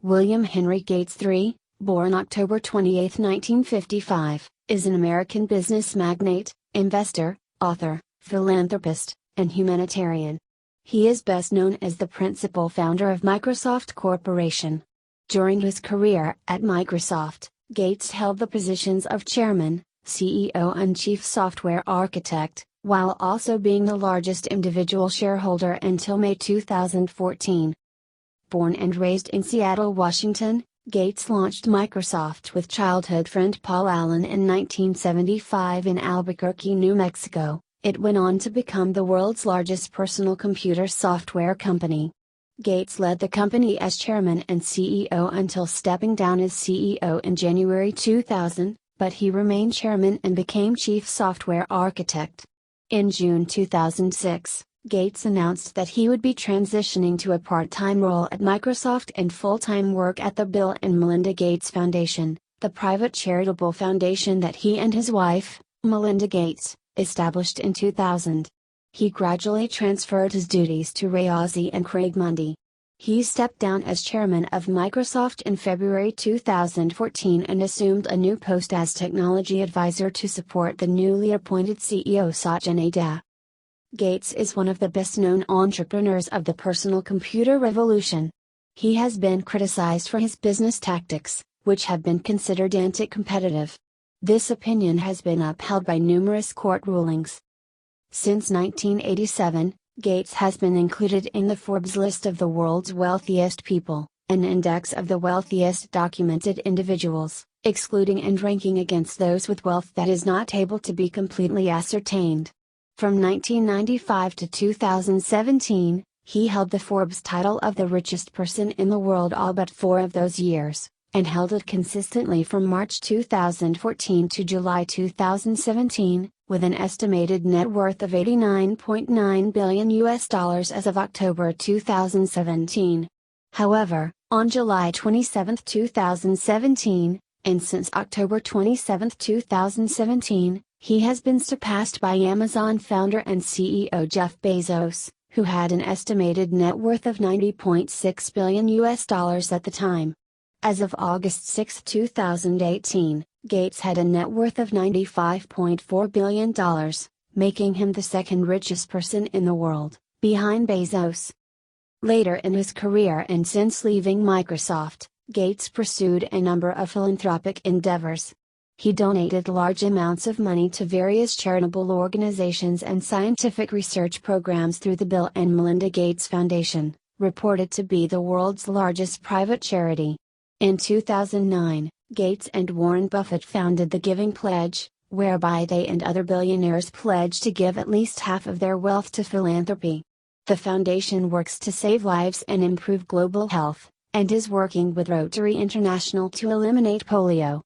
William Henry Gates III, born October 28, 1955, is an American business magnate, investor, author, philanthropist, and humanitarian. He is best known as the principal founder of Microsoft Corporation. During his career at Microsoft, Gates held the positions of chairman, CEO and chief software architect, while also being the largest individual shareholder until May 2014. Born and raised in Seattle, Washington, Gates launched Microsoft with childhood friend Paul Allen in 1975 in Albuquerque, New Mexico. It went on to become the world's largest personal computer software company. Gates led the company as chairman and CEO until stepping down as CEO in January 2000, but he remained chairman and became chief software architect. In June 2006, Gates announced that he would be transitioning to a part-time role at Microsoft and full-time work at the Bill and Melinda Gates Foundation, the private charitable foundation that he and his wife, Melinda Gates, established in 2000. He gradually transferred his duties to Ray Ozzie and Craig Mundy. He stepped down as chairman of Microsoft in February 2014 and assumed a new post as technology advisor to support the newly appointed CEO Satya Nadella. Gates is one of the best-known entrepreneurs of the personal computer revolution. He has been criticized for his business tactics, which have been considered anti-competitive. This opinion has been upheld by numerous court rulings. Since 1987, Gates has been included in the Forbes list of the world's wealthiest people, an index of the wealthiest documented individuals, excluding and ranking against those with wealth that is not able to be completely ascertained. From 1995 to 2017, he held the Forbes title of the richest person in the world all but 4 of those years, and held it consistently from March 2014 to July 2017, with an estimated net worth of $89.9 billion as of October 2017. However, on July 27, 2017, and since October 27, 2017, he has been surpassed by Amazon founder and CEO Jeff Bezos, who had an estimated net worth of $90.6 billion at the time. As of August 6, 2018, Gates had a net worth of $95.4 billion, making him the second richest person in the world, behind Bezos. Later in his career and since leaving Microsoft, Gates pursued a number of philanthropic endeavors. He donated large amounts of money to various charitable organizations and scientific research programs through the Bill and Melinda Gates Foundation, reported to be the world's largest private charity. In 2009, Gates and Warren Buffett founded the Giving Pledge, whereby they and other billionaires pledge to give at least half of their wealth to philanthropy. The foundation works to save lives and improve global health, and is working with Rotary International to eliminate polio.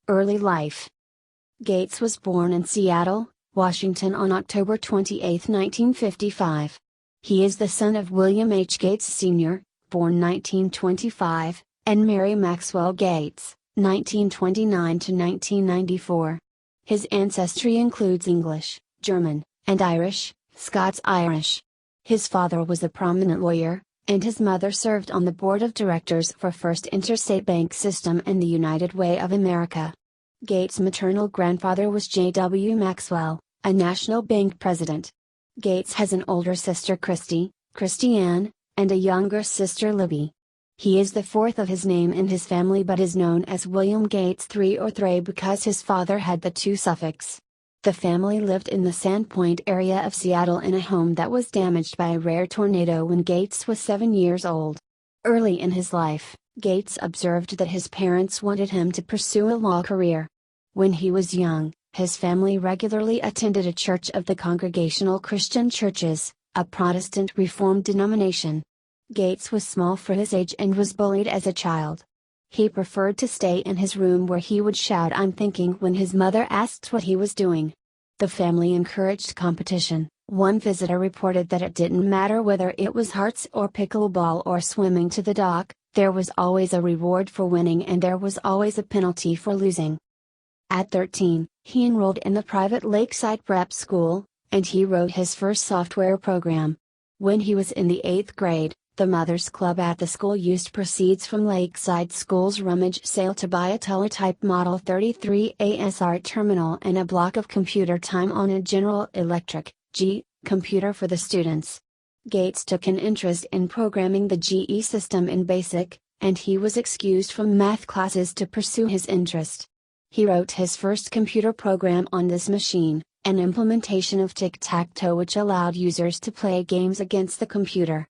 Early life. Gates was born in Seattle, Washington on October 28, 1955. He is the son of William H. Gates Sr., born 1925, and Mary Maxwell Gates, 1929 to 1994. His ancestry includes English, German, and Irish, Scots-Irish. His father was a prominent lawyer, and his mother served on the board of directors for First Interstate Bank System and the United Way of America. Gates' maternal grandfather was J.W. Maxwell, a national bank president. Gates has an older sister Christiane, and a younger sister Libby. He is the fourth of his name in his family but is known as William Gates III or Thray because his father had the 2 suffix. The family lived in the Sandpoint area of Seattle in a home that was damaged by a rare tornado when Gates was 7 years old. Early in his life, Gates observed that his parents wanted him to pursue a law career. When he was young, his family regularly attended a church of the Congregational Christian Churches, a Protestant Reformed denomination. Gates was small for his age and was bullied as a child. He preferred to stay in his room where he would shout "I'm thinking" when his mother asked what he was doing. The family encouraged competition. One visitor reported that it didn't matter whether it was hearts or pickleball or swimming to the dock, there was always a reward for winning and there was always a penalty for losing. At 13, he enrolled in the private Lakeside Prep School, and he wrote his first software program. When he was in the 8th grade, The Mothers Club at the school used proceeds from Lakeside School's rummage sale to buy a teletype Model 33 ASR terminal and a block of computer time on a General Electric computer for the students. Gates took an interest in programming the GE system in BASIC, and he was excused from math classes to pursue his interest. He wrote his first computer program on this machine, an implementation of tic-tac-toe which allowed users to play games against the computer.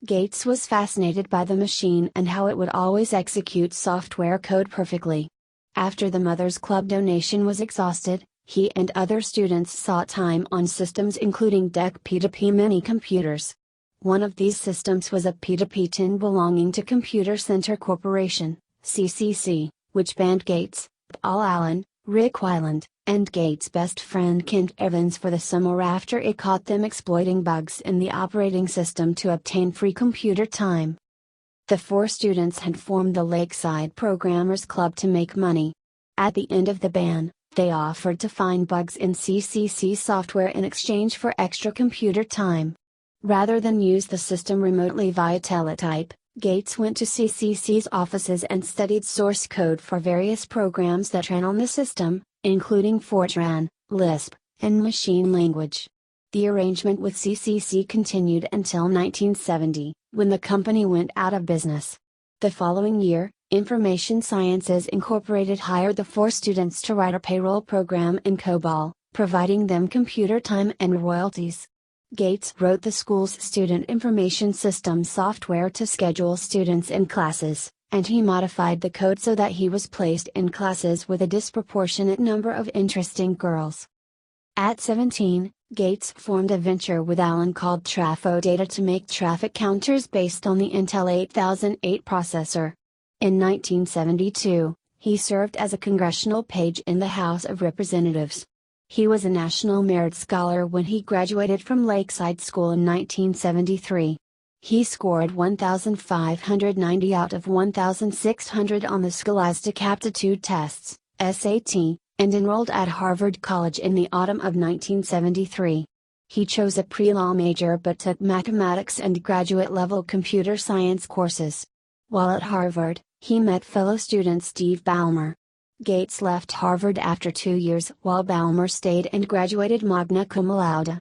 Gates was fascinated by the machine and how it would always execute software code perfectly. After the Mothers Club donation was exhausted, he and other students sought time on systems including DEC P2P mini computers. One of these systems was a P2P tin belonging to Computer Center Corporation, CCC, which banned Gates, Paul Allen, Rick Weiland, and Gates' best friend Kent Evans for the summer after it caught them exploiting bugs in the operating system to obtain free computer time. The four students had formed the Lakeside Programmers Club to make money. At the end of the ban, they offered to find bugs in CCC software in exchange for extra computer time. Rather than use the system remotely via teletype, Gates went to CCC's offices and studied source code for various programs that ran on the system, including Fortran, Lisp, and machine language. The arrangement with CCC continued until 1970, when the company went out of business. The following year, Information Sciences Incorporated hired the four students to write a payroll program in COBOL, providing them computer time and royalties. Gates wrote the school's student information system software to schedule students in classes, and he modified the code so that he was placed in classes with a disproportionate number of interesting girls. At 17, Gates formed a venture with Allen called Trafo Data to make traffic counters based on the Intel 8008 processor. In 1972, he served as a congressional page in the House of Representatives. He was a National Merit Scholar when he graduated from Lakeside School in 1973. He scored 1,590 out of 1,600 on the Scholastic Aptitude Tests, SAT, and enrolled at Harvard College in the autumn of 1973. He chose a pre-law major but took mathematics and graduate-level computer science courses. While at Harvard, he met fellow student Steve Ballmer. Gates left Harvard after 2 years while Ballmer stayed and graduated magna cum laude.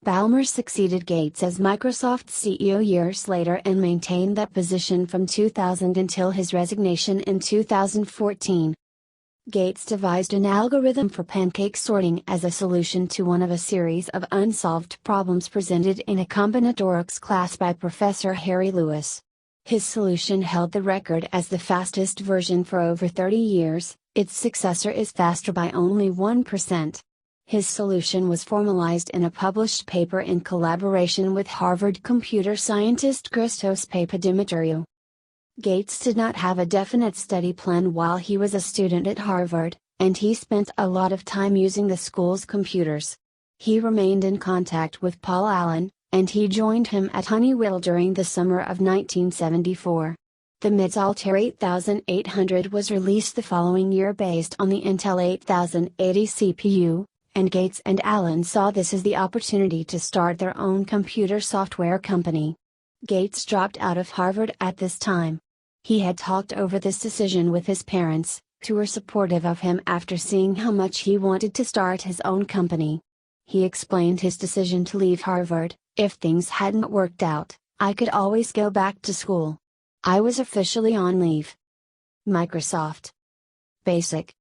Ballmer succeeded Gates as Microsoft CEO years later and maintained that position from 2000 until his resignation in 2014. Gates devised an algorithm for pancake sorting as a solution to one of a series of unsolved problems presented in a combinatorics class by Professor Harry Lewis. His solution held the record as the fastest version for over 30 years. Its successor is faster by only 1%. His solution was formalized in a published paper in collaboration with Harvard computer scientist Christos Papadimitriou. Gates did not have a definite study plan while he was a student at Harvard, and he spent a lot of time using the school's computers. He remained in contact with Paul Allen, and he joined him at Honeywell during the summer of 1974. The MIT's Altair 8800 was released the following year based on the Intel 8080 CPU, and Gates and Allen saw this as the opportunity to start their own computer software company. Gates dropped out of Harvard at this time. He had talked over this decision with his parents, who were supportive of him after seeing how much he wanted to start his own company. He explained his decision to leave Harvard: "If things hadn't worked out, I could always go back to school. I was officially on leave." Microsoft Basic.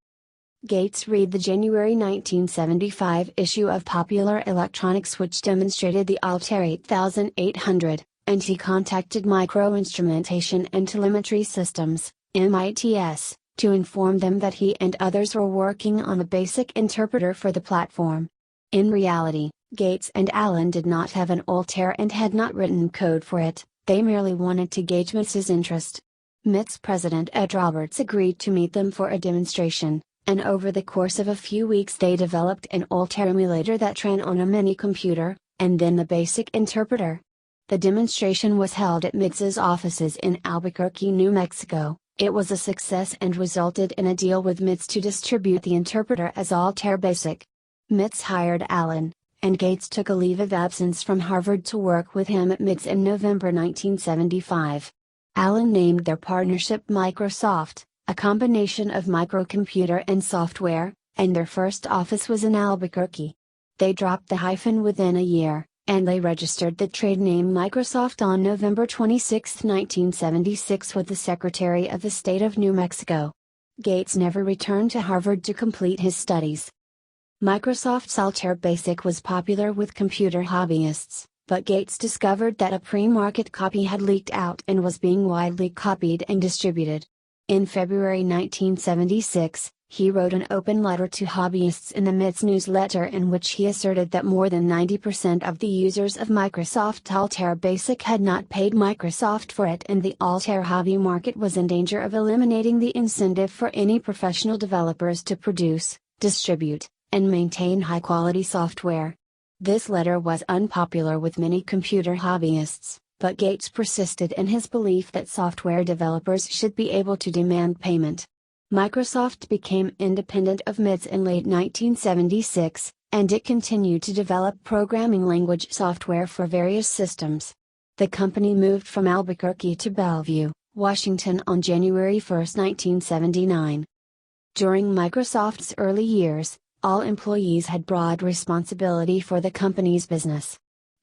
Gates read the January 1975 issue of Popular Electronics which demonstrated the Altair 8800, and he contacted Microinstrumentation and Telemetry Systems, MITS, to inform them that he and others were working on a BASIC interpreter for the platform. In reality, Gates and Allen did not have an Altair and had not written code for it. They merely wanted to gauge MITS's interest. MITS president Ed Roberts agreed to meet them for a demonstration, and over the course of a few weeks they developed an Altair emulator that ran on a mini computer, and then the BASIC interpreter. The demonstration was held at MITS's offices in Albuquerque, New Mexico. It was a success and resulted in a deal with MITS to distribute the interpreter as Altair BASIC. MITS hired Allen, and Gates took a leave of absence from Harvard to work with him at MITS in November 1975. Allen named their partnership Microsoft, a combination of microcomputer and software, and their first office was in Albuquerque. They dropped the hyphen within a year, and they registered the trade name Microsoft on November 26, 1976 with the Secretary of the State of New Mexico. Gates never returned to Harvard to complete his studies. Microsoft's Altair Basic was popular with computer hobbyists, but Gates discovered that a pre-market copy had leaked out and was being widely copied and distributed. In February 1976, he wrote an open letter to hobbyists in the MITS newsletter in which he asserted that more than 90% of the users of Microsoft Altair Basic had not paid Microsoft for it, and the Altair hobby market was in danger of eliminating the incentive for any professional developers to produce, distribute, and maintain high-quality software. This letter was unpopular with many computer hobbyists, but Gates persisted in his belief that software developers should be able to demand payment. Microsoft became independent of MITS in late 1976, and it continued to develop programming language software for various systems. The company moved from Albuquerque to Bellevue, Washington on January 1, 1979. During Microsoft's early years, all employees had broad responsibility for the company's business.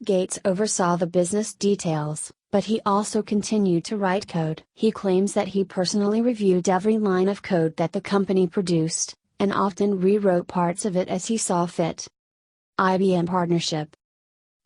Gates oversaw the business details, but he also continued to write code. He claims that he personally reviewed every line of code that the company produced, and often rewrote parts of it as he saw fit. IBM partnership.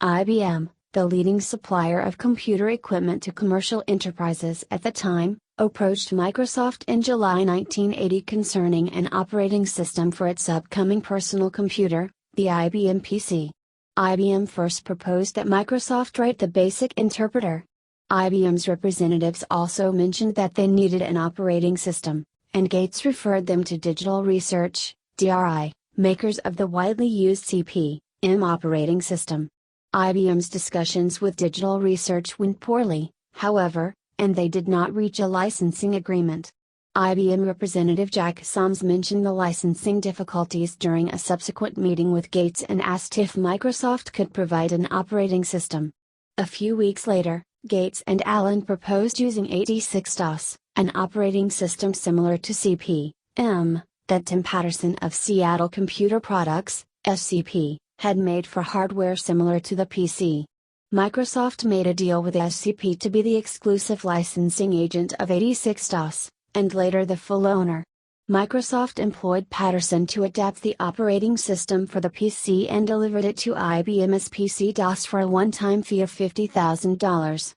IBM, the leading supplier of computer equipment to commercial enterprises at the time, approached Microsoft in July 1980 concerning an operating system for its upcoming personal computer, the IBM PC. IBM first proposed that Microsoft write the BASIC interpreter. IBM's representatives also mentioned that they needed an operating system, and Gates referred them to Digital Research, DRI, makers of the widely used CP/M operating system. IBM's discussions with Digital Research went poorly, however, and they did not reach a licensing agreement. IBM representative Jack Soms mentioned the licensing difficulties during a subsequent meeting with Gates and asked if Microsoft could provide an operating system. A few weeks later, Gates and Allen proposed using 86-DOS, an operating system similar to CP/M, that Tim Patterson of Seattle Computer Products, SCP, had made for hardware similar to the PC. Microsoft made a deal with SCP to be the exclusive licensing agent of 86-DOS, and later the full owner. Microsoft employed Patterson to adapt the operating system for the PC and delivered it to IBM as PC-DOS for a one-time fee of $50,000.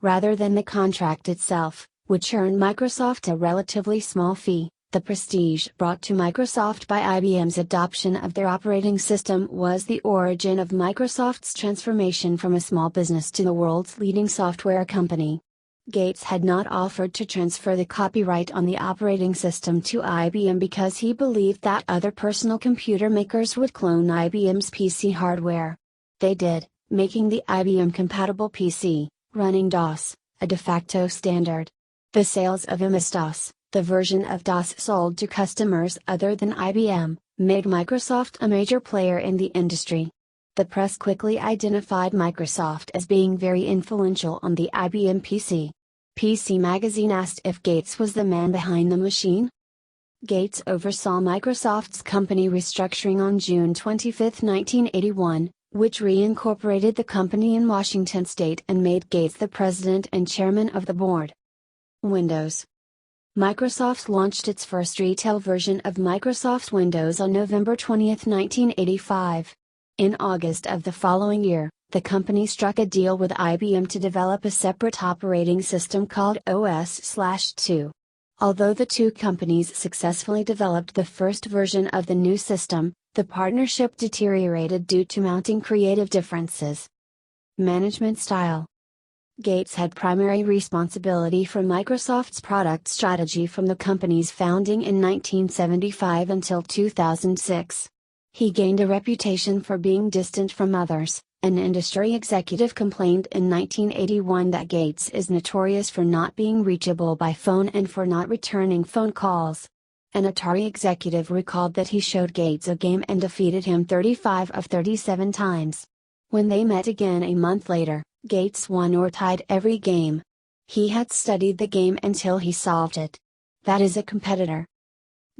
Rather than the contract itself, which earned Microsoft a relatively small fee, the prestige brought to Microsoft by IBM's adoption of their operating system was the origin of Microsoft's transformation from a small business to the world's leading software company. Gates had not offered to transfer the copyright on the operating system to IBM because he believed that other personal computer makers would clone IBM's PC hardware. They did, making the IBM-compatible PC, running DOS, a de facto standard. The sales of MS-DOS, the version of DOS sold to customers other than IBM, made Microsoft a major player in the industry. The press quickly identified Microsoft as being very influential on the IBM PC. PC Magazine asked if Gates was the man behind the machine. Gates oversaw Microsoft's company restructuring on June 25, 1981, which reincorporated the company in Washington state and made Gates the president and chairman of the board. Windows. Microsoft launched its first retail version of Microsoft Windows on November 20, 1985. In August of the following year, the company struck a deal with IBM to develop a separate operating system called OS/2. Although the two companies successfully developed the first version of the new system, the partnership deteriorated due to mounting creative differences. Management style. Gates had primary responsibility for Microsoft's product strategy from the company's founding in 1975 until 2006. He gained a reputation for being distant from others. An industry executive complained in 1981 that Gates is notorious for not being reachable by phone and for not returning phone calls. An Atari executive recalled that he showed Gates a game and defeated him 35 of 37 times. When they met again a month later, Gates won or tied every game. He had studied the game until he solved it. That is a competitor.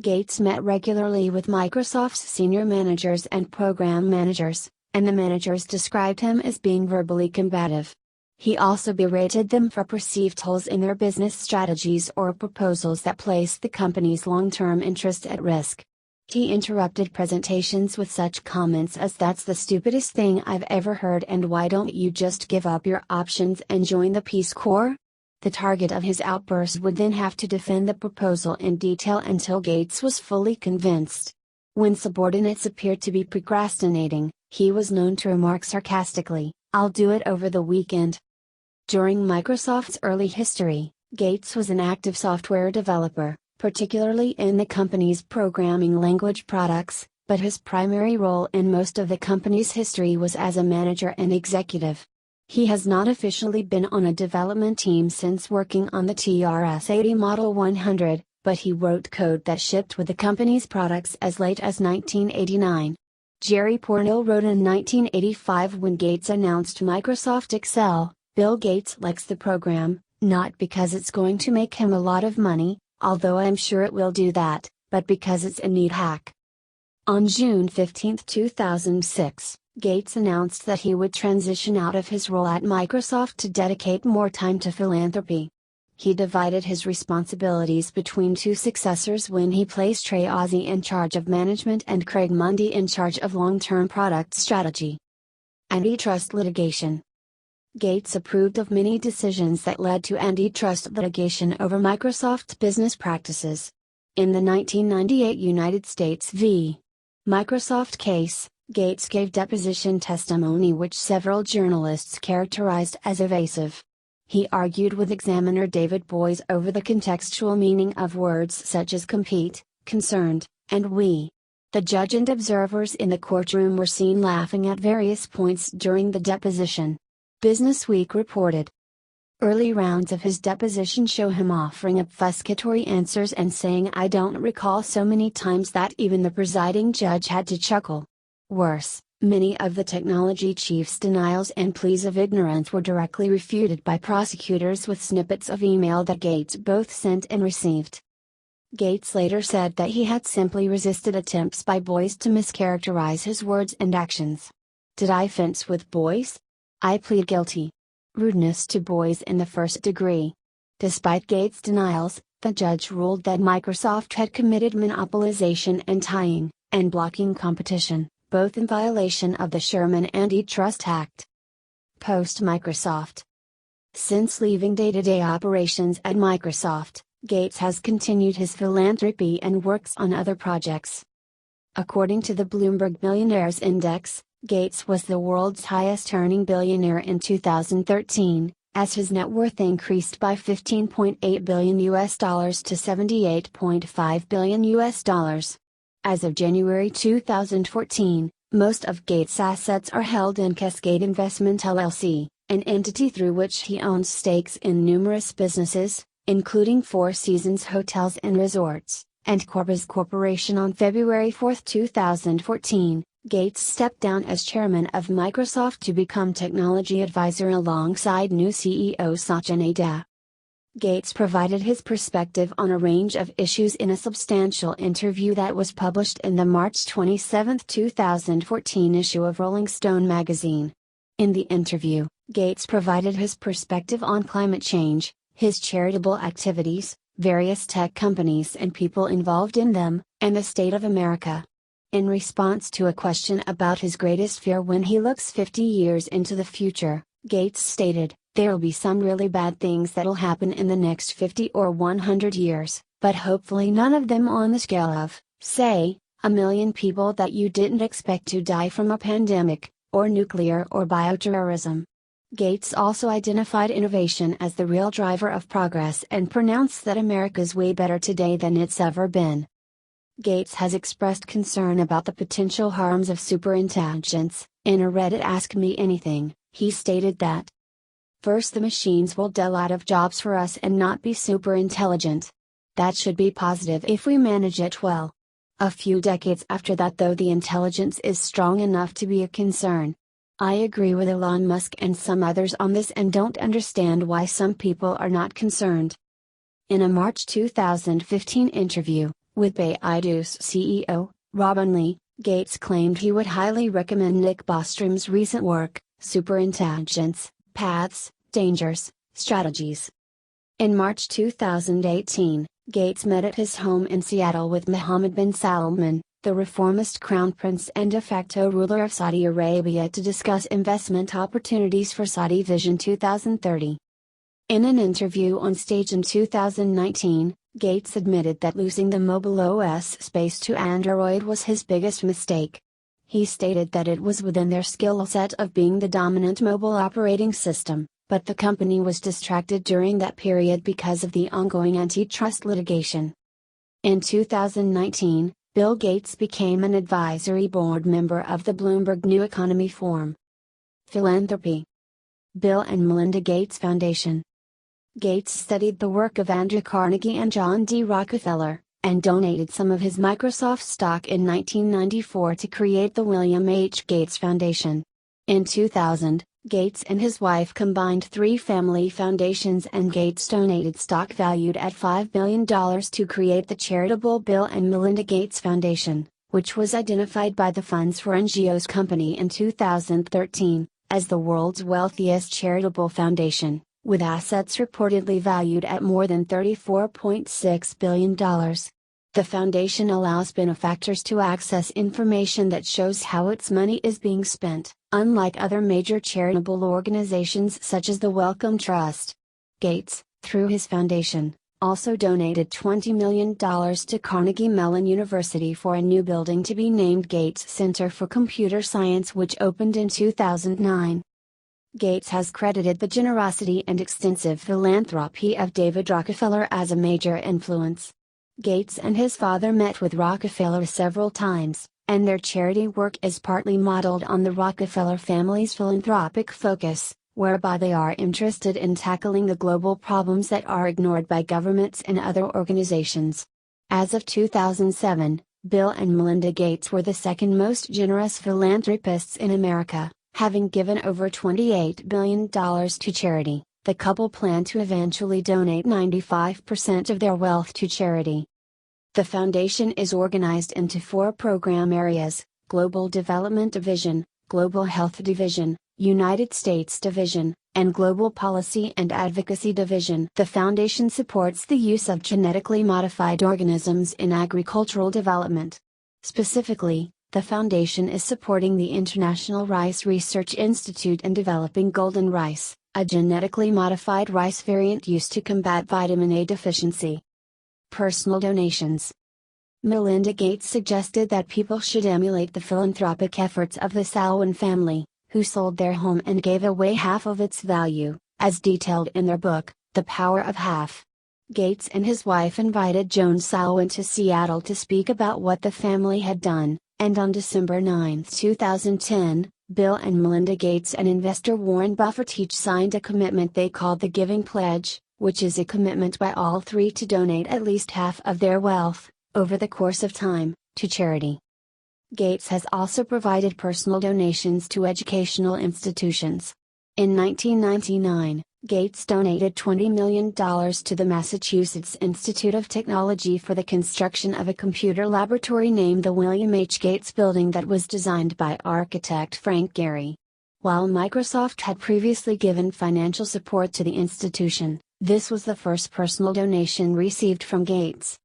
Gates met regularly with Microsoft's senior managers and program managers, and the managers described him as being verbally combative. He also berated them for perceived holes in their business strategies or proposals that placed the company's long-term interest at risk. He interrupted presentations with such comments as "That's the stupidest thing I've ever heard, and why don't you just give up your options and join the Peace Corps?" The target of his outbursts would then have to defend the proposal in detail until Gates was fully convinced. When subordinates appeared to be procrastinating, he was known to remark sarcastically, "I'll do it over the weekend." During Microsoft's early history, Gates was an active software developer, particularly in the company's programming language products, but his primary role in most of the company's history was as a manager and executive. He has not officially been on a development team since working on the TRS-80 Model 100, but he wrote code that shipped with the company's products as late as 1989. Jerry Pournelle wrote in 1985 when Gates announced Microsoft Excel, "Bill Gates likes the program, not because it's going to make him a lot of money, although I'm sure it will do that, but because it's a neat hack." On June 15, 2006, Gates announced that he would transition out of his role at Microsoft to dedicate more time to philanthropy. He divided his responsibilities between two successors when he placed Trey Ozzie in charge of management and Craig Mundy in charge of long-term product strategy. Antitrust litigation. Gates approved of many decisions that led to antitrust litigation over Microsoft's business practices. In the 1998 United States v. Microsoft case, Gates gave deposition testimony which several journalists characterized as evasive. He argued with examiner David Boies over the contextual meaning of words such as compete, concerned, and we. The judge and observers in the courtroom were seen laughing at various points during the deposition. Businessweek reported. Early rounds of his deposition show him offering obfuscatory answers and saying "I don't recall" so many times that even the presiding judge had to chuckle. Worse, many of the technology chief's denials and pleas of ignorance were directly refuted by prosecutors with snippets of email that Gates both sent and received. Gates later said that he had simply resisted attempts by Boies to mischaracterize his words and actions. "Did I fence with Boies? I plead guilty. Rudeness to Boies in the first degree." Despite Gates' denials, the judge ruled that Microsoft had committed monopolization and tying, and blocking competition, both in violation of the Sherman Antitrust Act. Post-Microsoft. Since leaving day-to-day operations at Microsoft, Gates has continued his philanthropy and works on other projects. According to the Bloomberg Millionaires Index, Gates was the world's highest-earning billionaire in 2013, as his net worth increased by $15.8 billion to $78.5 billion. As of January 2014, most of Gates' assets are held in Cascade Investment LLC, an entity through which he owns stakes in numerous businesses, including Four Seasons Hotels and Resorts, and Corbis Corporation. On February 4, 2014, Gates stepped down as chairman of Microsoft to become technology advisor alongside new CEO Satya Nadella. Gates provided his perspective on a range of issues in a substantial interview that was published in the March 27, 2014 issue of Rolling Stone magazine. In the interview, Gates provided his perspective on climate change, his charitable activities, various tech companies and people involved in them, and the state of America. In response to a question about his greatest fear when he looks 50 years into the future, Gates stated, "There'll be some really bad things that'll happen in the next 50 or 100 years, but hopefully none of them on the scale of, say, 1 million people that you didn't expect to die from a pandemic, or nuclear or bioterrorism." Gates also identified innovation as the real driver of progress and pronounced that America's way better today than it's ever been. Gates has expressed concern about the potential harms of superintelligence. In a Reddit Ask Me Anything, he stated that, "First, the machines will do a lot of jobs for us and not be super intelligent. That should be positive if we manage it well. A few decades after that, though, the intelligence is strong enough to be a concern. I agree with Elon Musk and some others on this and don't understand why some people are not concerned. In a March 2015 interview, with Baidu's CEO, Robin Li, Gates claimed he would highly recommend Nick Bostrom's recent work, Superintelligence, Paths, Dangers, Strategies. In March 2018, Gates met at his home in Seattle with Mohammed bin Salman, the reformist crown prince and de facto ruler of Saudi Arabia, to discuss investment opportunities for Saudi Vision 2030. In an interview on stage in 2019, Gates admitted that losing the mobile OS space to Android was his biggest mistake. He stated that it was within their skill set of being the dominant mobile operating system, but the company was distracted during that period because of the ongoing antitrust litigation. In 2019, Bill Gates became an advisory board member of the Bloomberg New Economy Forum. Philanthropy. Bill and Melinda Gates Foundation. Gates studied the work of Andrew Carnegie and John D. Rockefeller, and donated some of his Microsoft stock in 1994 to create the William H. Gates Foundation. In 2000, Gates and his wife combined 3 family foundations, and Gates donated stock valued at $5 billion to create the charitable Bill and Melinda Gates Foundation, which was identified by the Funds for NGOs company in 2013, as the world's wealthiest charitable foundation, with assets reportedly valued at more than $34.6 billion. The foundation allows benefactors to access information that shows how its money is being spent, unlike other major charitable organizations such as the Wellcome Trust. Gates, through his foundation, also donated $20 million to Carnegie Mellon University for a new building to be named Gates Center for Computer Science, which opened in 2009. Gates has credited the generosity and extensive philanthropy of David Rockefeller as a major influence. Gates and his father met with Rockefeller several times, and their charity work is partly modeled on the Rockefeller family's philanthropic focus, whereby they are interested in tackling the global problems that are ignored by governments and other organizations. As of 2007, Bill and Melinda Gates were the second most generous philanthropists in America, having given over $28 billion to charity. The couple plan to eventually donate 95% of their wealth to charity. The foundation is organized into 4 program areas: Global Development Division, Global Health Division, United States Division, and Global Policy and Advocacy Division. The foundation supports the use of genetically modified organisms in agricultural development. Specifically, the foundation is supporting the International Rice Research Institute in developing golden rice, a genetically modified rice variant used to combat vitamin A deficiency. Personal donations. Melinda Gates suggested that people should emulate the philanthropic efforts of the Salwan family, who sold their home and gave away half of its value, as detailed in their book, The Power of Half. Gates and his wife invited Joan Salwan to Seattle to speak about what the family had done, and on December 9, 2010, Bill and Melinda Gates and investor Warren Buffett each signed a commitment they called the Giving Pledge, which is a commitment by all 3 to donate at least half of their wealth, over the course of time, to charity. Gates has also provided personal donations to educational institutions. In 1999, Gates donated $20 million to the Massachusetts Institute of Technology for the construction of a computer laboratory named the William H. Gates Building that was designed by architect Frank Gehry. While Microsoft had previously given financial support to the institution, this was the first personal donation received from Gates.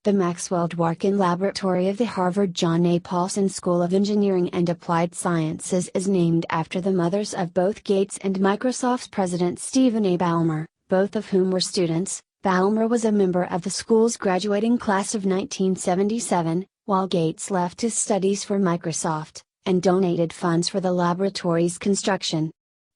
The Maxwell Dworkin Laboratory of the Harvard John A. Paulson School of Engineering and Applied Sciences is named after the mothers of both Gates and Microsoft's president Stephen A. Ballmer, both of whom were students. Ballmer was a member of the school's graduating class of 1977, while Gates left his studies for Microsoft, and donated funds for the laboratory's construction.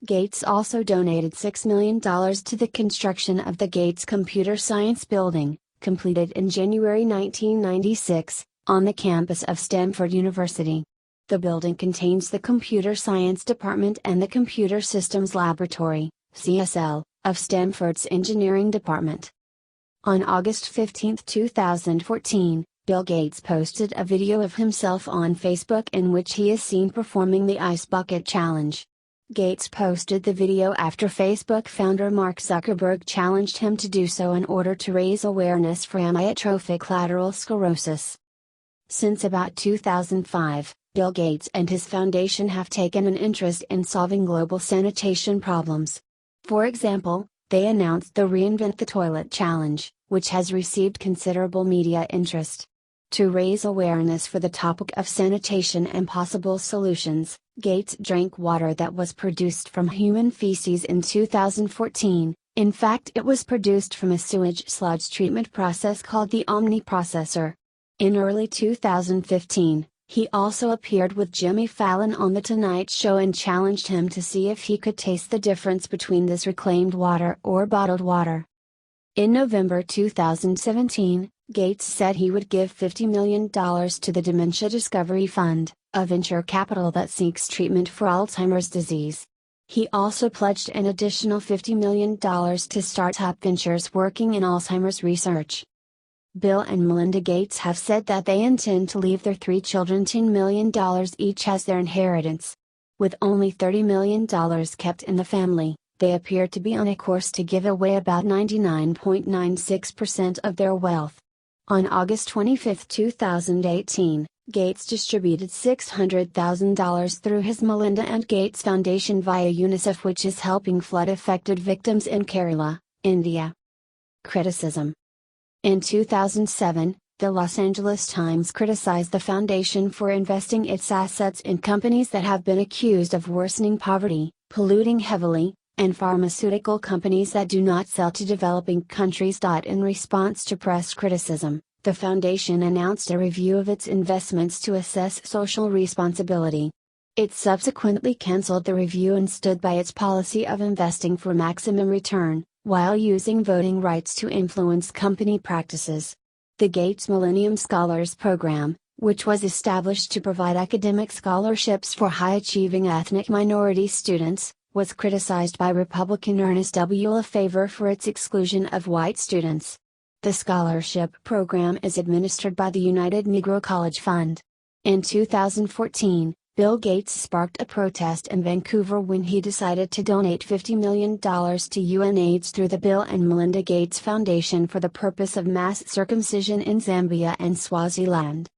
Gates also donated $6 million to the construction of the Gates Computer Science Building, completed in January 1996, on the campus of Stanford University. The building contains the Computer Science Department and the Computer Systems Laboratory, CSL, of Stanford's Engineering Department. On August 15, 2014, Bill Gates posted a video of himself on Facebook in which he is seen performing the Ice Bucket Challenge. Gates posted the video after Facebook founder Mark Zuckerberg challenged him to do so in order to raise awareness for amyotrophic lateral sclerosis. Since about 2005, Bill Gates and his foundation have taken an interest in solving global sanitation problems. For example, they announced the Reinvent the Toilet Challenge, which has received considerable media interest. To raise awareness for the topic of sanitation and possible solutions, Gates drank water that was produced from human feces in 2014. In fact, it was produced from a sewage sludge treatment process called the omniprocessor. In early 2015, he also appeared with Jimmy Fallon on The Tonight Show and challenged him to see if he could taste the difference between this reclaimed water or bottled water. In November 2017, Gates said he would give $50 million to the Dementia Discovery Fund, a venture capital that seeks treatment for Alzheimer's disease. He also pledged an additional $50 million to startup ventures working in Alzheimer's research. Bill and Melinda Gates have said that they intend to leave their 3 children $10 million each as their inheritance. With only $30 million kept in the family, they appear to be on a course to give away about 99.96% of their wealth. On August 25, 2018, Gates distributed $600,000 through his Melinda and Gates Foundation via UNICEF, which is helping flood-affected victims in Kerala, India. Criticism. In 2007, the Los Angeles Times criticized the foundation for investing its assets in companies that have been accused of worsening poverty, polluting heavily, and pharmaceutical companies that do not sell to developing countries. In response to press criticism, the foundation announced a review of its investments to assess social responsibility. It subsequently canceled the review and stood by its policy of investing for maximum return, while using voting rights to influence company practices. The Gates Millennium Scholars Program, which was established to provide academic scholarships for high-achieving ethnic minority students, was criticized by Republican Ernest W. Lefevre for its exclusion of white students. The scholarship program is administered by the United Negro College Fund. In 2014, Bill Gates sparked a protest in Vancouver when he decided to donate $50 million to UNAIDS through the Bill and Melinda Gates Foundation for the purpose of mass circumcision in Zambia and Swaziland.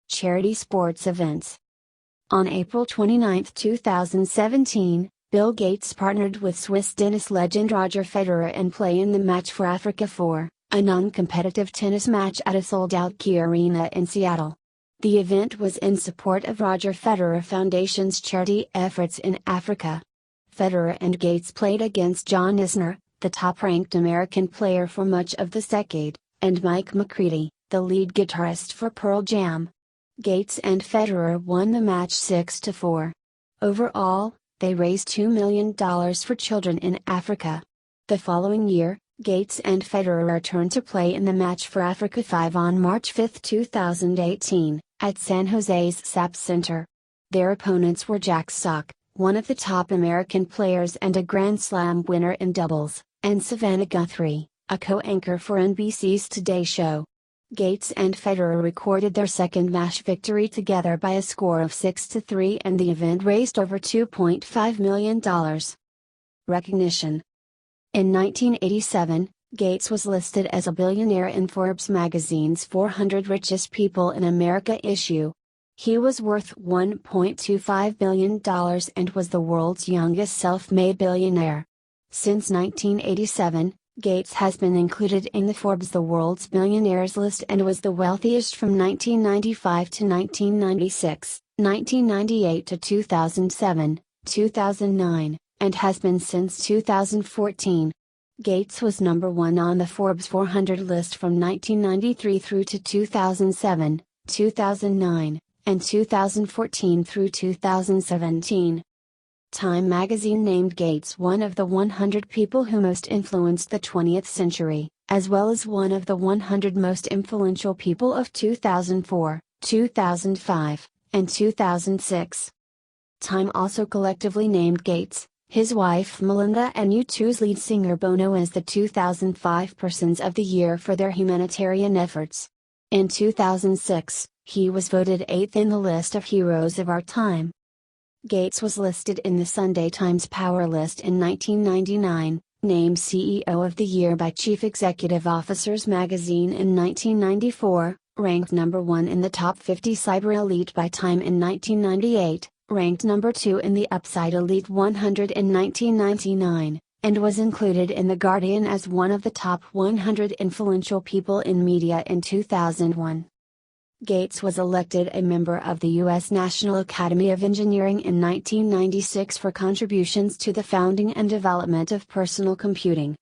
Charity sports events. On April 29, 2017, Bill Gates partnered with Swiss tennis legend Roger Federer in play in the Match for Africa 4, a non-competitive tennis match at a sold-out Key Arena in Seattle. The event was in support of Roger Federer Foundation's charity efforts in Africa. Federer and Gates played against John Isner, the top-ranked American player for much of this decade, and Mike McCready, the lead guitarist for Pearl Jam. Gates and Federer won the match 6-4. Overall, they raised $2 million for children in Africa. The following year, Gates and Federer returned to play in the Match for Africa 5 on March 5, 2018, at San Jose's SAP Center. Their opponents were Jack Sock, one of the top American players and a Grand Slam winner in doubles, and Savannah Guthrie, a co-anchor for NBC's Today Show. Gates and Federer recorded their second match victory together by a score of 6-3, and the event raised over $2.5 million. Recognition. In 1987, Gates was listed as a billionaire in Forbes magazine's 400 Richest People in America issue. He was worth $1.25 billion and was the world's youngest self-made billionaire. Since 1987, Gates has been included in the Forbes The World's Billionaires list and was the wealthiest from 1995 to 1996, 1998 to 2007, 2009, and has been since 2014. Gates was number 1 on the Forbes 400 list from 1993 through to 2007, 2009, and 2014 through 2017. Time magazine named Gates one of the 100 people who most influenced the 20th century, as well as one of the 100 most influential people of 2004, 2005, and 2006. Time also collectively named Gates, His wife Melinda and U2's lead singer Bono as the 2005 Persons of the Year for their humanitarian efforts. In 2006, he was voted 8th in the list of heroes of our time. Gates was listed in the Sunday Times Power List in 1999, named CEO of the Year by Chief Executive Officers magazine in 1994, ranked number 1 in the top 50 cyber elite by Time in 1998, ranked number 2 in the Upside Elite 100 in 1999, and was included in The Guardian as one of the top 100 influential people in media in 2001. Gates was elected a member of the U.S. National Academy of Engineering in 1996 for contributions to the founding and development of personal computing.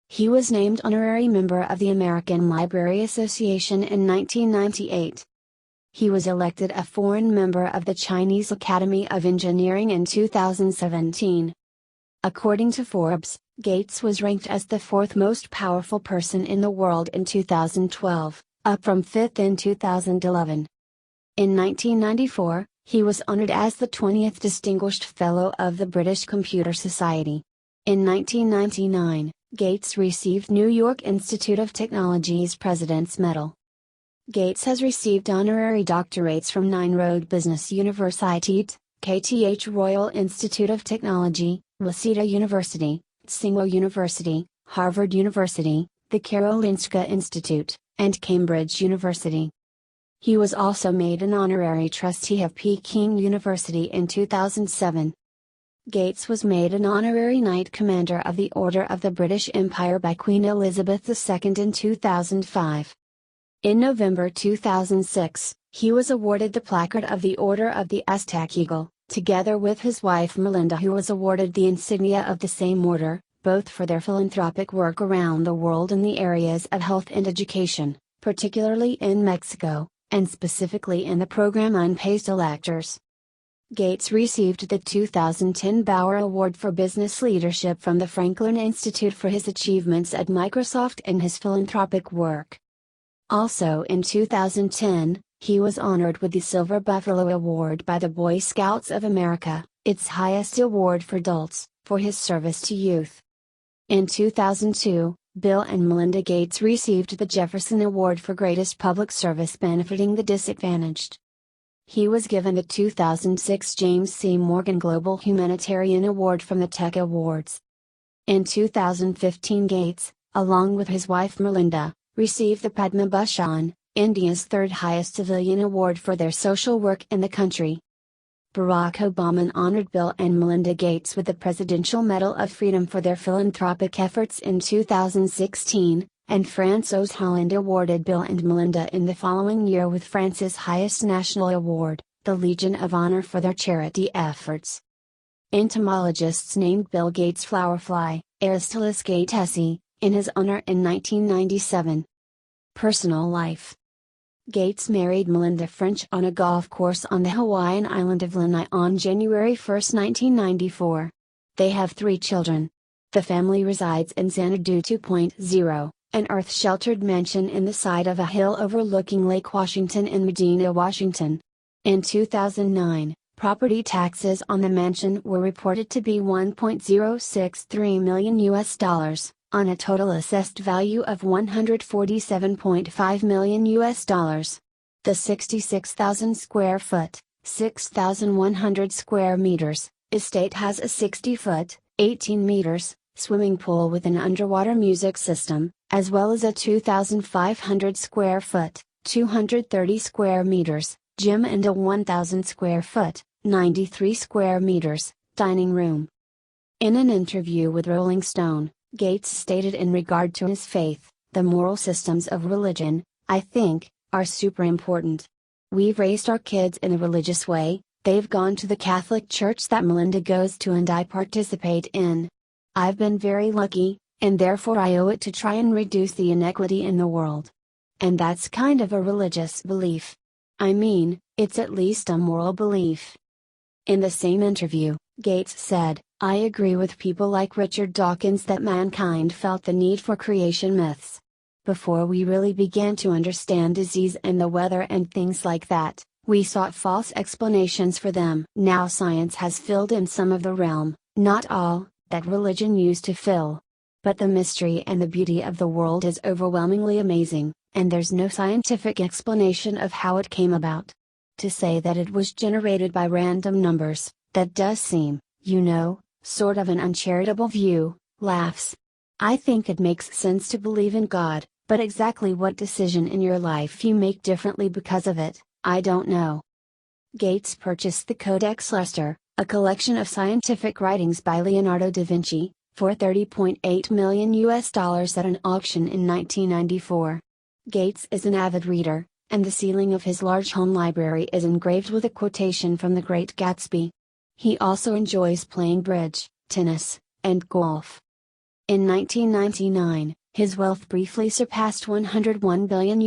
He was named honorary member of the American Library Association in 1998. He was elected a foreign member of the Chinese Academy of Engineering in 2017. According to Forbes, Gates was ranked as the 4th most powerful person in the world in 2012, up from 5th in 2011. In 1994, he was honored as the 20th Distinguished Fellow of the British Computer Society. In 1999, Gates received New York Institute of Technology's President's Medal. Gates has received honorary doctorates from 9 Road Business University, KTH Royal Institute of Technology, Waseda University, Tsinghua University, Harvard University, the Karolinska Institute, and Cambridge University. He was also made an honorary trustee of Peking University in 2007. Gates was made an honorary Knight Commander of the Order of the British Empire by Queen Elizabeth II in 2005. In November 2006, he was awarded the placard of the Order of the Aztec Eagle, together with his wife Melinda, who was awarded the insignia of the same order, both for their philanthropic work around the world in the areas of health and education, particularly in Mexico, and specifically in the program Unpaid Electors. Gates received the 2010 Bauer Award for Business Leadership from the Franklin Institute for his achievements at Microsoft and his philanthropic work. Also in 2010, he was honored with the Silver Buffalo Award by the Boy Scouts of America, its highest award for adults, for his service to youth. In 2002, Bill and Melinda Gates received the Jefferson Award for Greatest Public Service benefiting the disadvantaged. He was given the 2006 James C. Morgan Global Humanitarian Award from the Tech Awards. In 2015, Gates, along with his wife Melinda, received the Padma Bhushan, India's 3rd highest civilian award for their social work in the country. Barack Obama honored Bill and Melinda Gates with the Presidential Medal of Freedom for their philanthropic efforts in 2016, and Francois Hollande awarded Bill and Melinda in the following year with France's highest national award, the Legion of Honor, for their charity efforts. Entomologists named Bill Gates flowerfly, Aristilus gatesi, in his honor in 1997. Personal life. Gates married Melinda French on a golf course on the Hawaiian island of Lanai on January 1, 1994. They have 3 children. The family resides in Xanadu 2.0, an earth-sheltered mansion in the side of a hill overlooking Lake Washington in Medina, Washington. In 2009, property taxes on the mansion were reported to be $1.063 million, on a total assessed value of $147.5 million. The 66,000 square foot, 6,100 square meters, estate has a 60-foot, 18 meters, swimming pool with an underwater music system, as well as a 2,500 square foot, 230 square meters, gym and a 1,000 square foot, 93 square meters, dining room. In an interview with Rolling Stone, Gates stated in regard to his faith, "The moral systems of religion, I think, are super important. We've raised our kids in a religious way, they've gone to the Catholic church that Melinda goes to and I participate in. I've been very lucky, and therefore I owe it to try and reduce the inequity in the world. And that's kind of a religious belief. I mean, it's at least a moral belief." In the same interview, Gates said, "I agree with people like Richard Dawkins that mankind felt the need for creation myths. Before we really began to understand disease and the weather and things like that, we sought false explanations for them. Now science has filled in some of the realm, Not all, that religion used to fill. But the mystery and the beauty of the world is overwhelmingly amazing, and there's no scientific explanation of how it came about. To say that it was generated by random numbers, that does seem, sort of an uncharitable view, laughs. I think it makes sense to believe in God, but exactly what decision in your life you make differently because of it, I don't know. Gates purchased the Codex Leicester, a collection of scientific writings by Leonardo da Vinci, for $30.8 million at an auction in 1994. Gates is an avid reader, and the ceiling of his large home library is engraved with a quotation from The Great Gatsby. He also enjoys playing bridge, tennis, and golf. In 1999, his wealth briefly surpassed $101 billion.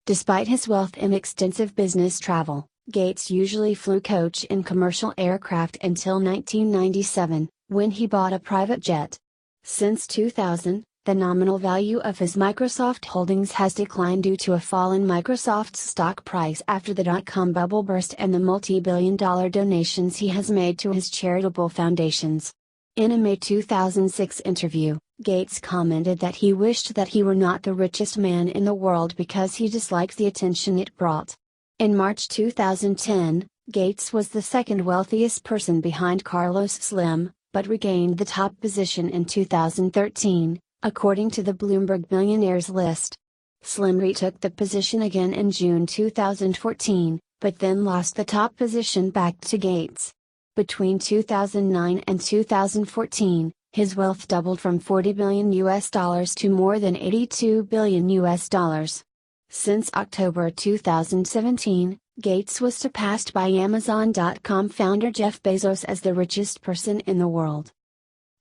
Despite his wealth and extensive business travel, Gates usually flew coach in commercial aircraft until 1997, when he bought a private jet. Since 2000, the nominal value of his Microsoft holdings has declined due to a fall in Microsoft's stock price after the dot-com bubble burst and the multi-billion-dollar donations he has made to his charitable foundations. In a May 2006 interview, Gates commented that he wished that he were not the richest man in the world because he disliked the attention it brought. In March 2010, Gates was the second wealthiest person behind Carlos Slim, but regained the top position in 2013, according to the Bloomberg Billionaires list. Slim retook the position again in June 2014, but then lost the top position back to Gates. Between 2009 and 2014, his wealth doubled from $40 billion to more than $82 billion. Since October 2017, Gates was surpassed by Amazon.com founder Jeff Bezos as the richest person in the world.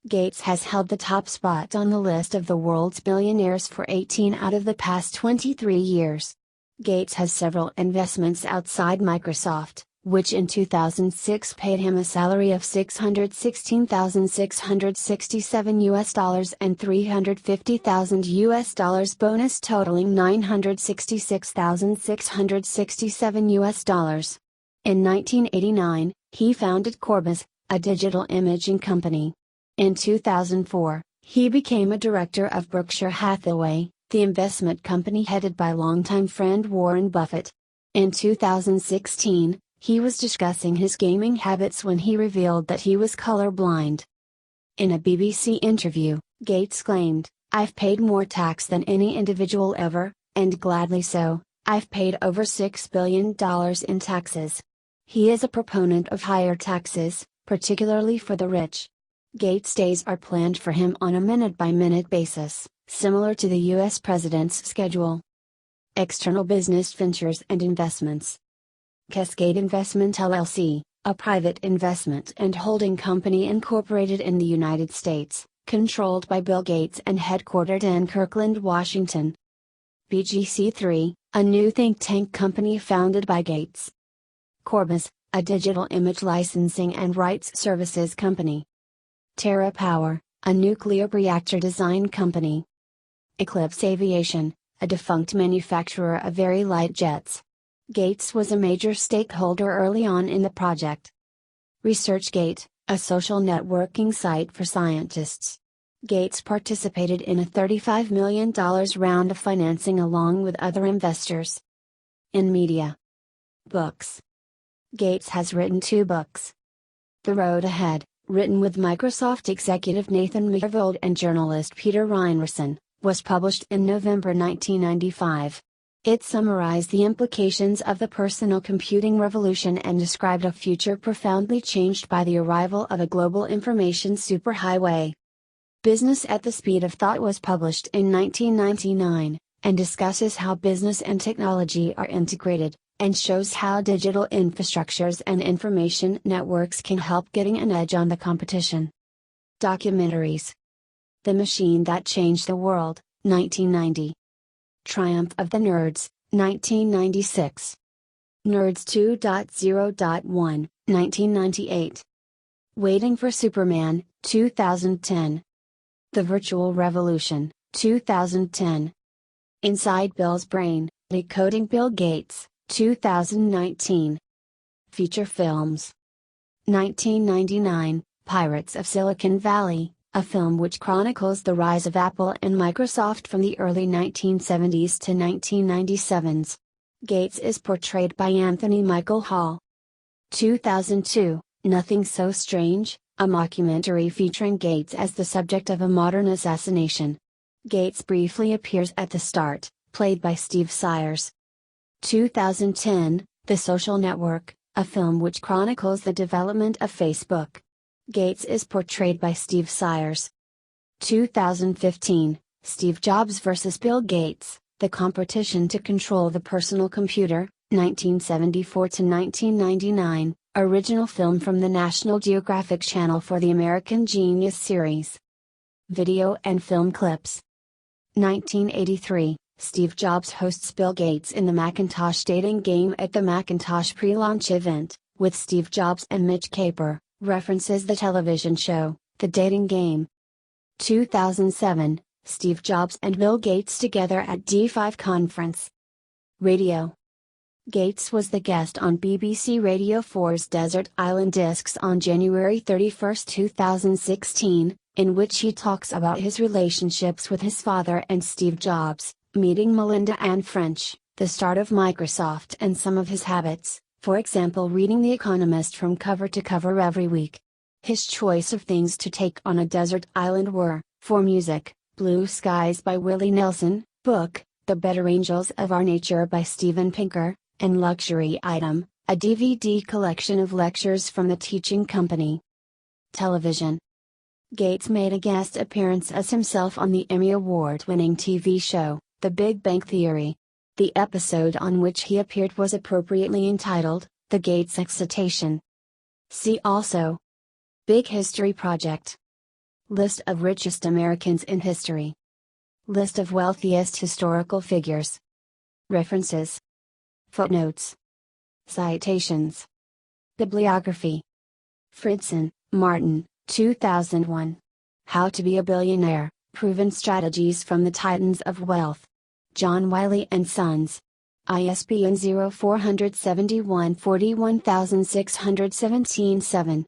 Gates has held the top spot on the list of the world's billionaires for 18 out of the past 23 years. Gates has several investments outside Microsoft, which in 2006 paid him a salary of $616,667 and $350,000 bonus totaling $966,667. In 1989, he founded Corbis, a digital imaging company. In 2004, he became a director of Berkshire Hathaway, the investment company headed by longtime friend Warren Buffett. In 2016, he was discussing his gaming habits when he revealed that he was colorblind. In a BBC interview, Gates claimed, "I've paid more tax than any individual ever, and gladly so. I've paid over $6 billion in taxes." He is a proponent of higher taxes, particularly for the rich. Gates' days are planned for him on a minute-by-minute basis, similar to the U.S. President's schedule. External business ventures and investments. Cascade Investment LLC, a private investment and holding company incorporated in the United States, controlled by Bill Gates and headquartered in Kirkland, Washington. BGC3, a new think tank company founded by Gates. Corbis, a digital image licensing and rights services company. TerraPower, a nuclear reactor design company. Eclipse Aviation, a defunct manufacturer of very light jets. Gates was a major stakeholder early on in the project. ResearchGate, a social networking site for scientists. Gates participated in a $35 million round of financing along with other investors. In media. Books. Gates has written 2 books. The Road Ahead, written with Microsoft executive Nathan Myhrvold and journalist Peter Reinerson, was published in November 1995. It summarized the implications of the personal computing revolution and described a future profoundly changed by the arrival of a global information superhighway. Business at the Speed of Thought was published in 1999, and discusses how business and technology are integrated, and shows how digital infrastructures and information networks can help getting an edge on the competition. Documentaries. The Machine That Changed the World, 1990. Triumph of the Nerds, 1996. Nerds 2.0.1, 1998. Waiting for Superman, 2010. The Virtual Revolution, 2010. Inside Bill's Brain, Decoding Bill Gates, 2019. Feature films. 1999, Pirates of Silicon Valley, a film which chronicles the rise of Apple and Microsoft from the early 1970s to 1997s. Gates is portrayed by Anthony Michael Hall. 2002, Nothing So Strange, a mockumentary featuring Gates as the subject of a modern assassination. Gates briefly appears at the start, played by Steve Sayers. 2010, The Social Network, a film which chronicles the development of Facebook. Gates is portrayed by Steve Sayers. 2015, Steve Jobs vs. Bill Gates, The Competition to Control the Personal Computer, 1974 to 1999, original film from the National Geographic Channel for the American Genius series. Video and film clips. 1983, Steve Jobs hosts Bill Gates in the Macintosh dating game at the Macintosh pre-launch event, with Steve Jobs and Mitch Kapor, references the television show, The Dating Game. 2007, Steve Jobs and Bill Gates together at D5 conference. Radio. Gates was the guest on BBC Radio 4's Desert Island Discs on January 31, 2016, in which he talks about his relationships with his father and Steve Jobs, meeting Melinda Ann French, the start of Microsoft, and some of his habits, for example reading The Economist from cover to cover every week. His choice of things to take on a desert island were, for music, Blue Skies by Willie Nelson, book, The Better Angels of Our Nature by Steven Pinker, and luxury item, a DVD collection of lectures from the Teaching Company. Television. Gates made a guest appearance as himself on the Emmy Award-winning TV show, The Big Bang Theory. The episode on which he appeared was appropriately entitled, The Gates Excitation. See also: Big History Project. List of richest Americans in history. List of wealthiest historical figures. References. Footnotes. Citations. Bibliography. Fridson, Martin, 2001. How to Be a Billionaire, Proven Strategies from the Titans of Wealth. John Wiley & Sons. ISBN 0471 41617-7.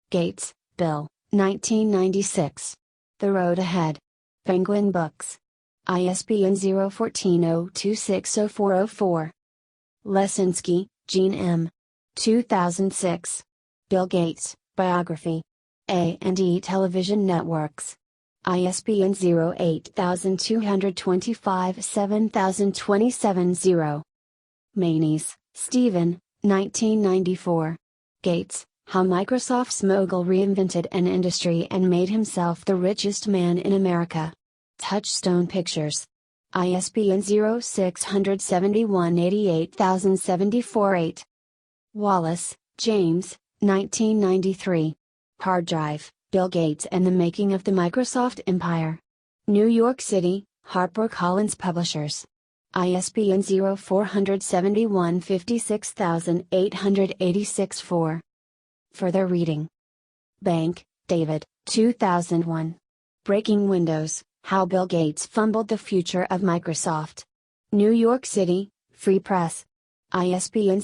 Gates, Bill, 1996. The Road Ahead. Penguin Books. ISBN 014-0260-404. Lesinski, Jean M. 2006. Bill Gates, Biography. A&E Television Networks. ISBN 08225-7027-0. Maynes, Stephen, 1994. Gates, How Microsoft's Mogul Reinvented an Industry and Made Himself the Richest Man in America. Touchstone Pictures. ISBN 0671-88074-8. Wallace, James, 1993. Hard Drive, Bill Gates and the Making of the Microsoft Empire. New York City, HarperCollins Publishers. ISBN 0471-56886-4. Further reading. Bank, David, 2001. Breaking Windows, How Bill Gates Fumbled the Future of Microsoft. New York City, Free Press. ISBN